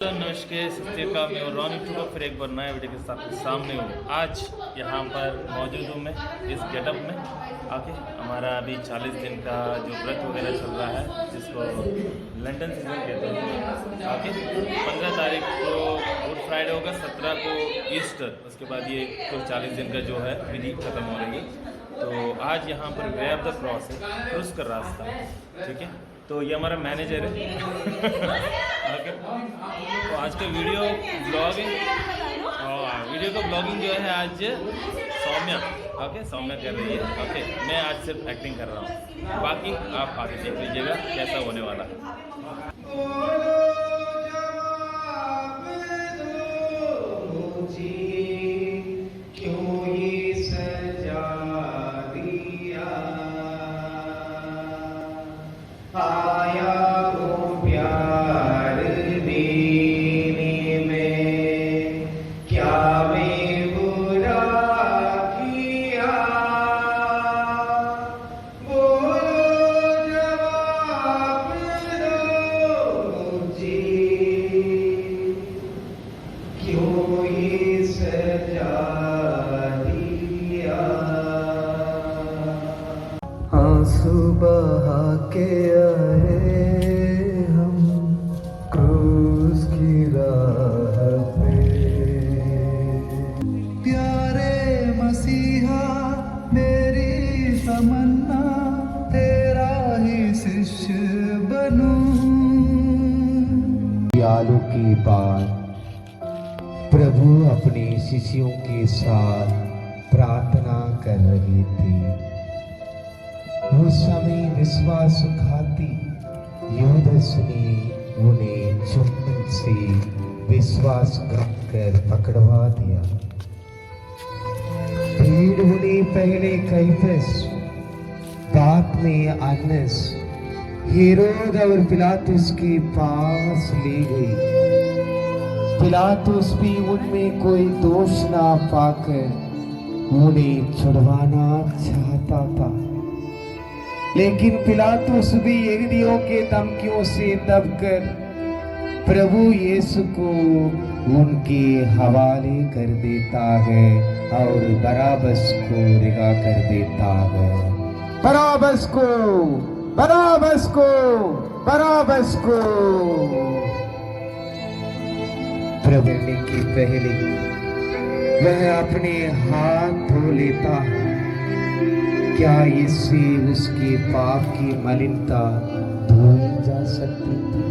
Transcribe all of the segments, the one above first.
नमस्कार सत्यका मैं और रॉन यूट्यूब फिर एक बार नए वीडियो के साथ सामने हूँ। आज यहाँ पर मौजूद हूँ मैं इस गेटअप में आके। हमारा अभी 40 दिन का जो व्रत वगैरह चल रहा है जिसको लंदन सीजन कहते हैं। आके 15 तारीख को गुड फ्राइडे होगा, 17 को ईस्टर, उसके बाद ये कुल 40 दिन का जो है विधि खत्म हो रही है। तो आज यहाँ पर वे ऑफ द क्रॉस है, क्रूस का रास्ता, ठीक है। तो ये हमारा मैनेजर है। ओके, तो आज का वीडियो ब्लॉगिंग का ब्लॉगिंग जो है आज सौम्या, ओके सौम्या कर रही है। ओके, मैं आज सिर्फ एक्टिंग कर रहा हूँ, बाकी आप आगे देख लीजिएगा कैसा होने वाला है। आंसू बहा के आए हम क्रूस की राह पे, प्यारे मसीहा मेरी तमन्ना तेरा ही शिष्य बनूं। दयालु की बात प्रभु अपने शिष्यों के साथ प्रार्थना कर रही थी। उस समय विश्वासघाती यूदस ने उन्हें चुंबन से विश्वासघात कर पकड़वा दिया। भीड़ उन्हें पहले कैफस, बाद में अन्नस, हेरोद और पिलातुस के पास ले गई। पिलातुस भी उनमें कोई दोष ना पाकर उन्हें छुड़वाना चाहता था, लेकिन पिलातुस भी यहूदियों के धमकियों से दबकर प्रभु यीशु को उनके हवाले कर देता है और बराबस को रिहा कर देता है। बराबस को, बराबस को, बराबस को। प्रभु के पहले वह अपने हाथ धो लेता है। क्या इससे उसके पाप की मलिनता धोई जा सकती थी?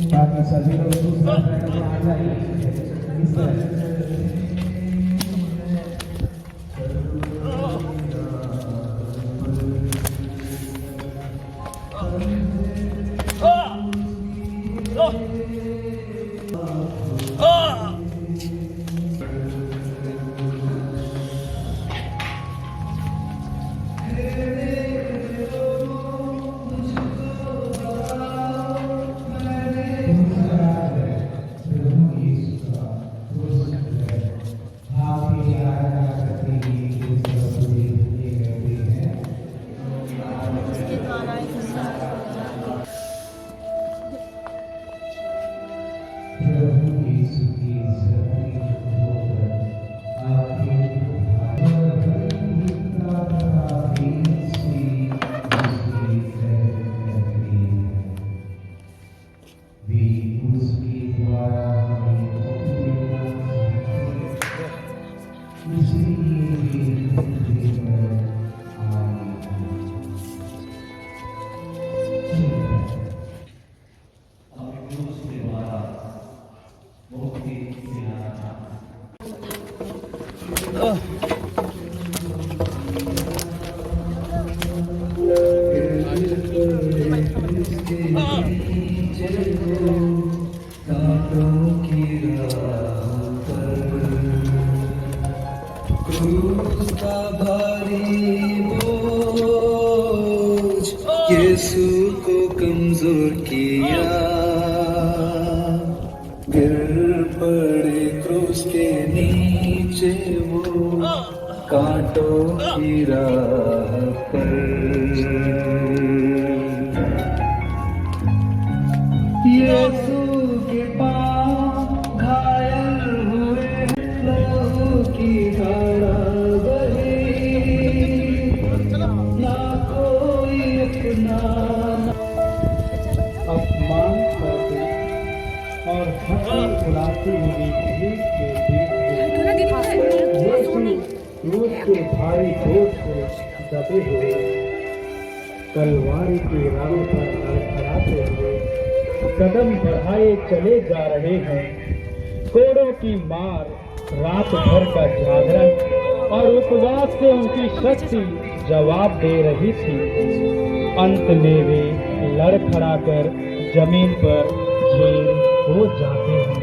बाकी सभी लोग दूसरा में आ जाइए। क्रूस का भारी बोझ यीशु को कमजोर किया, गिर पड़े क्रूस के नीचे वो कांटों की राह पर। बढ़ती हुई भीड़ के बीच में यीशु क्रूस के भारी बोझ से दबे हुए तलवारी की राह पर लड़खड़ाते हुए कदम बढ़ाए चले जा रहे हैं। कोड़ों की मार, रात भर का जागरण और उपवास से उनकी शक्ति जवाब दे रही थी। अंत में वे लड़खड़ा कर जमीन पर ढेर हो जाते हैं।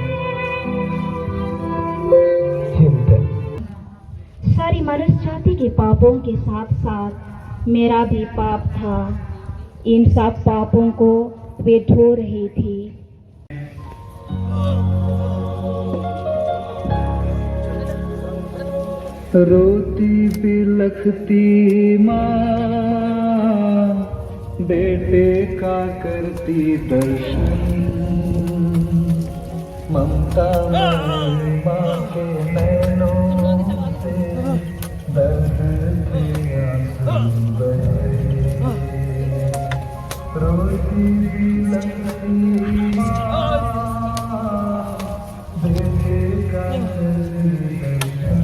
सारी मनुष्य जाति के पापों के साथ साथ मेरा भी पाप था। इन सब पापों को वे ढो रही थी। रोती बिलखती माँ बेटे का करती दर्शन, ममता में माँ के नैनों से दर्द के आंसू बहे। रोती बिलखती माँ बेटे का करती दर्शन,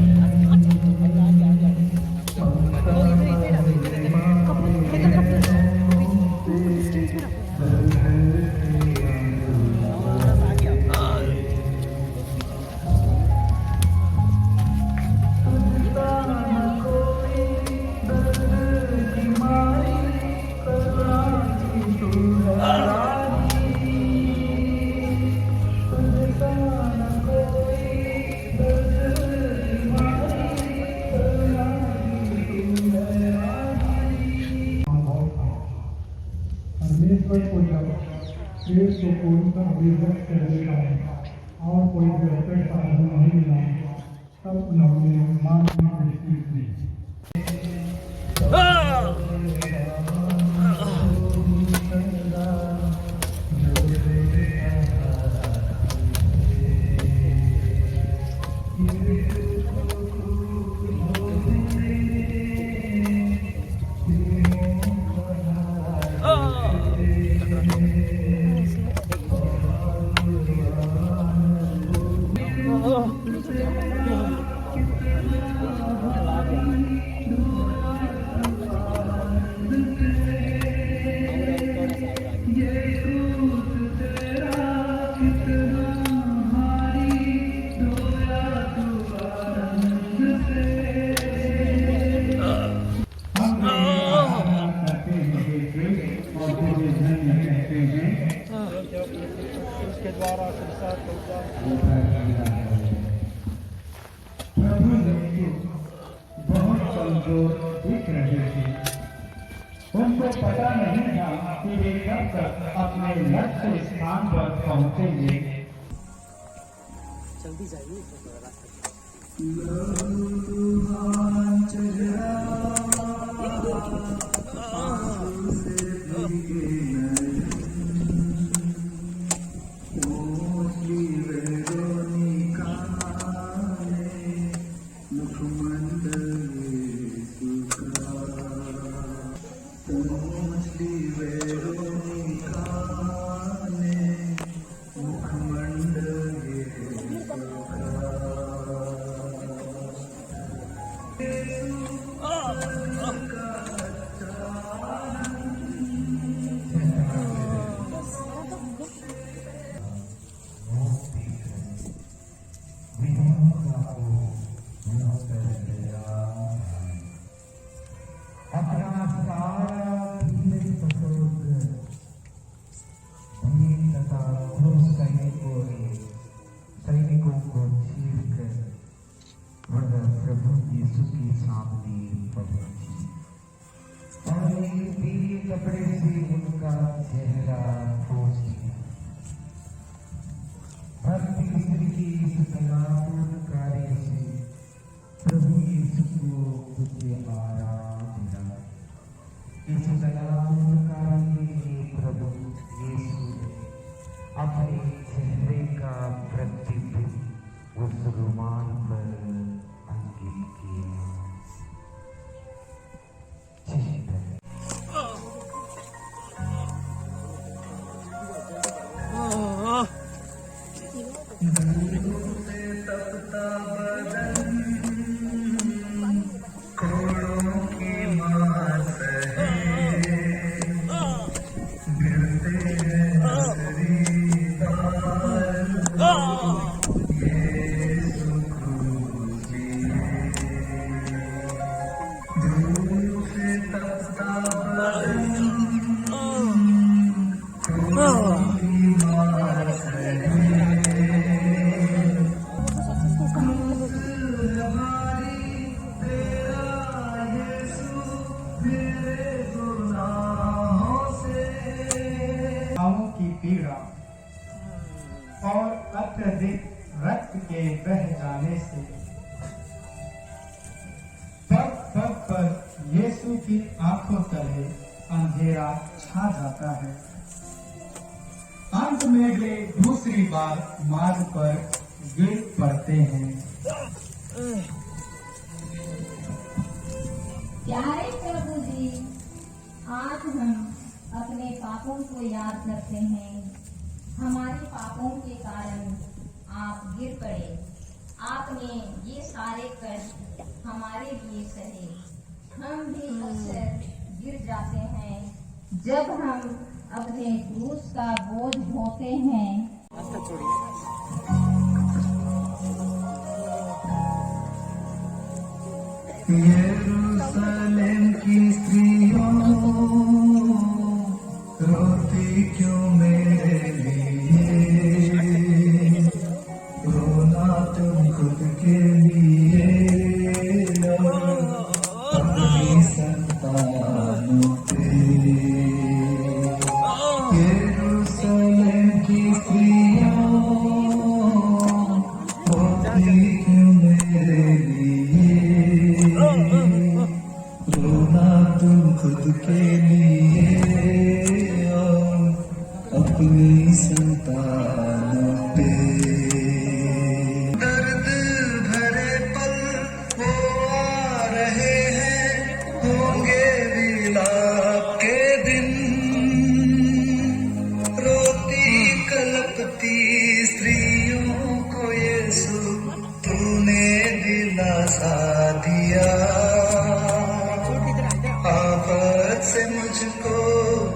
परमेश्वर को जब देश को पूर्णतः विभक्त कर देगा और कोई बेहतर साधन नहीं मिला, तब उन्होंने मान की दृष्टि की। उसके द्वारा संसार बहुत कमजोर दिख रहे थे। उनको पता नहीं था कि वे कब तक अपने लक्ष्य स्थान पर पहुंचेंगे। जल्दी जाइए। कपड़े से उनका चेहरा ठोस दिया। भक्ति स्त्री की इस कलापूर्ण कार्य से प्रभु यीशु को कुछ आराम मिला। इस कलापूर्ण कार्य में प्रभु यीशु ने अपने चेहरे का प्रतिबिंब उस रुमाल पर अंकित किया। पाँवों की पीड़ा और अत्यधिक रक्त के बह जाने से पग पग पर यीशु की आंखों तले अंधेरा छा जाता है। अंत में वे दूसरी बार मार्ग पर गिर पड़ते हैं। प्यारे प्रभु जी, आज हम अपने पापों को याद करते हैं। हमारे पापों के कारण आप गिर पड़े। आपने ये सारे कष्ट हमारे लिए सहे। हम भी अक्सर गिर जाते हैं जब हम अपने क्रूस का बोझ ढोते हैं। यरूशलेम की स्त्रियों रोती क्यों मेरे लिए, रोना तुम खुद के लिए अपनी संतानों पे। यरूशलेम की स्त्रियों रोती क्यों मेरे लिए, रोना तुम खुद के लिए और अपनी संतानों पे। दर्द भरे पल वो आ रहे हैं, होंगे विलाप के दिन। रोती कलपती स्त्रियों को यीशु तूने दिलासा दिया। आफत से मुझको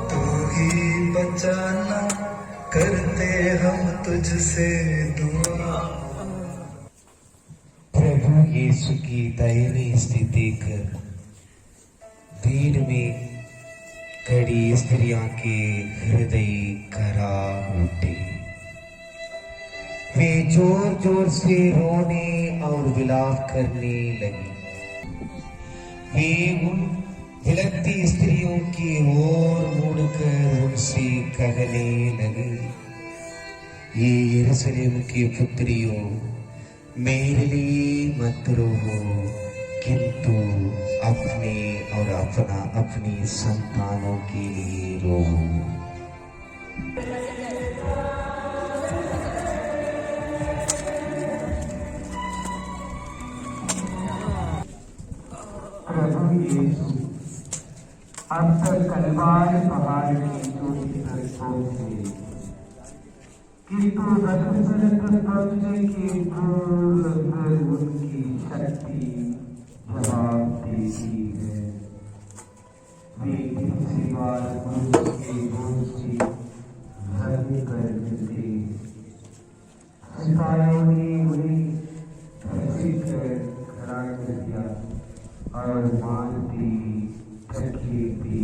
तू ही बचाना, करते हम तुझसे दुआ। प्रभु यीशु की दयनीय स्थिति देखकर भीड़ में खड़ी स्त्रियां के हृदय कराह उठे। वे जोर जोर से रोने और विलाप करने लगी। वे उन विलकती स्त्रियों की ओर मुड़कर उनसे कहने लगे, ये यरूशलेम की पुत्रियों, मेरे लिए मत रोहो, किंतु अपने और अपनी संतानों के लिए रोहो। प्रभु यीशु अब तक कलवार पहाड़ की चोटी पर पहुंचे, किंतु रक्त के दूर उनकी शक्ति जवाब देती है। वे किसी बार उसके बोझ से धरने कर मिलते। सिपाहियों ने उन्हें घसीट कर खड़ा कर दिया और मानती थके भी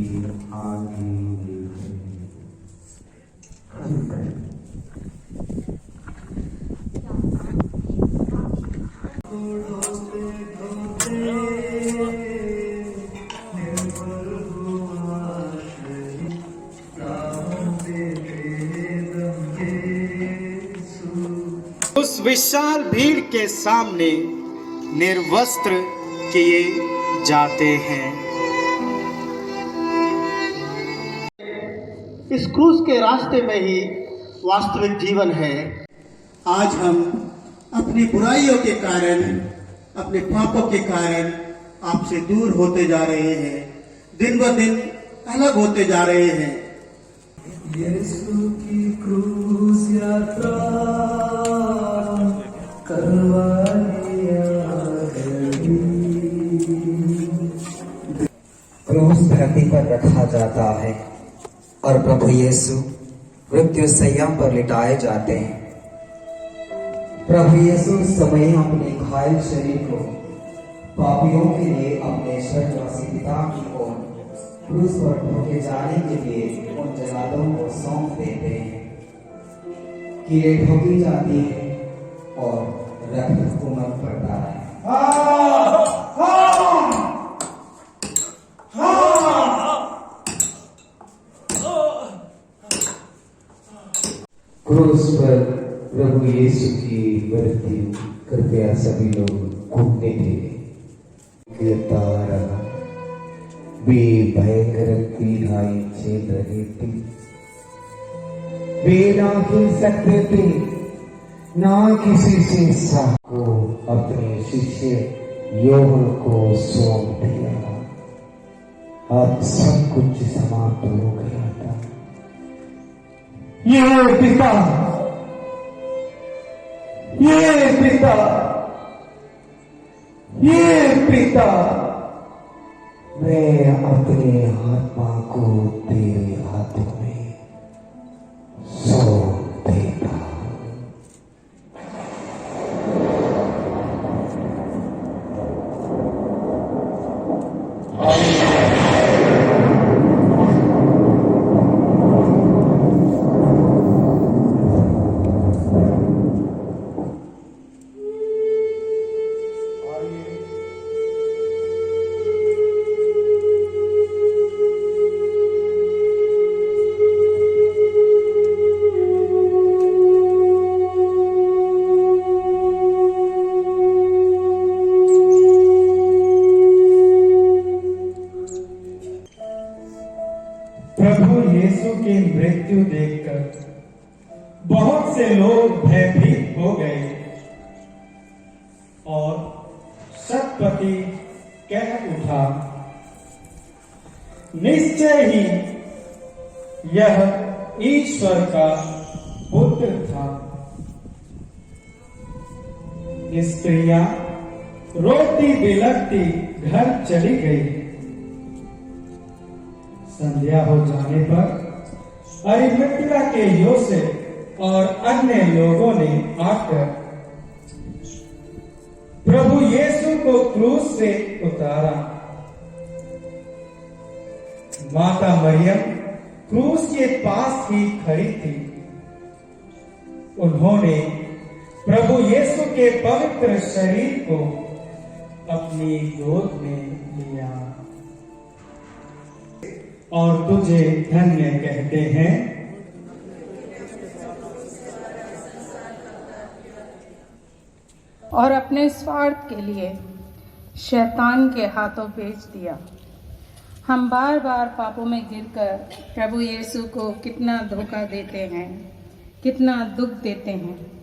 आगे ले गए। उस विशाल भीड़ के सामने निर्वस्त्र किए जाते हैं। इस क्रूस के रास्ते में ही वास्तविक जीवन है। आज हम अपनी बुराइयों के कारण, अपने पापों के कारण आपसे दूर होते जा रहे हैं, दिन ब दिन अलग होते जा रहे हैं। यीशु की क्रूस यात्रा करवाई आ गई। क्रूस धरती पर रखा जाता है और प्रभु यीशु मृत्यु संयम पर लिटाए जाते हैं। प्रभु यीशु समय अपने घायल शरीर को पापियों के लिए अपने स्वर्गवासी पिता की ओर क्रूस पर ढोके जाने के लिए उन जलादों को सौंप देते हैं। कीड़े ठोकी जाती है और रक्त उमड़ पड़ता है। क्रूस पर प्रभु यीशु की मृत्यु कृपया सभी लोग घूमने दें। गिरता रहा, वे भयंकर पीड़ाएं झेल रहे थे। वे ना हिल सकते थे, ना किसी से साथ को अपने शिष्य यूहन्ना को सौंप दिया। अब सब कुछ समाप्त हो गया था। ये पिता, ये पिता, ये पिता, मैं अपने आत्मा को तेरे हाथों में सौंप देता हूं। प्रभु यीशु की मृत्यु देखकर बहुत से लोग भयभीत हो गए और शतपति कह उठा, निश्चय ही यह ईश्वर का पुत्र था। स्त्रियां रोती बिलखती घर चली गई। संध्या हो जाने पर अरिमतिया के योसेफ और अन्य लोगों ने आकर प्रभु यीशु को क्रूस से उतारा। माता मरियम क्रूस के पास ही खड़ी थी। उन्होंने प्रभु यीशु के पवित्र शरीर को अपनी गोद में लिया और तुझे धन्य कहते हैं। और अपने स्वार्थ के लिए शैतान के हाथों बेच दिया। हम बार बार पापों में गिरकर प्रभु यीशु को कितना धोखा देते हैं, कितना दुख देते हैं।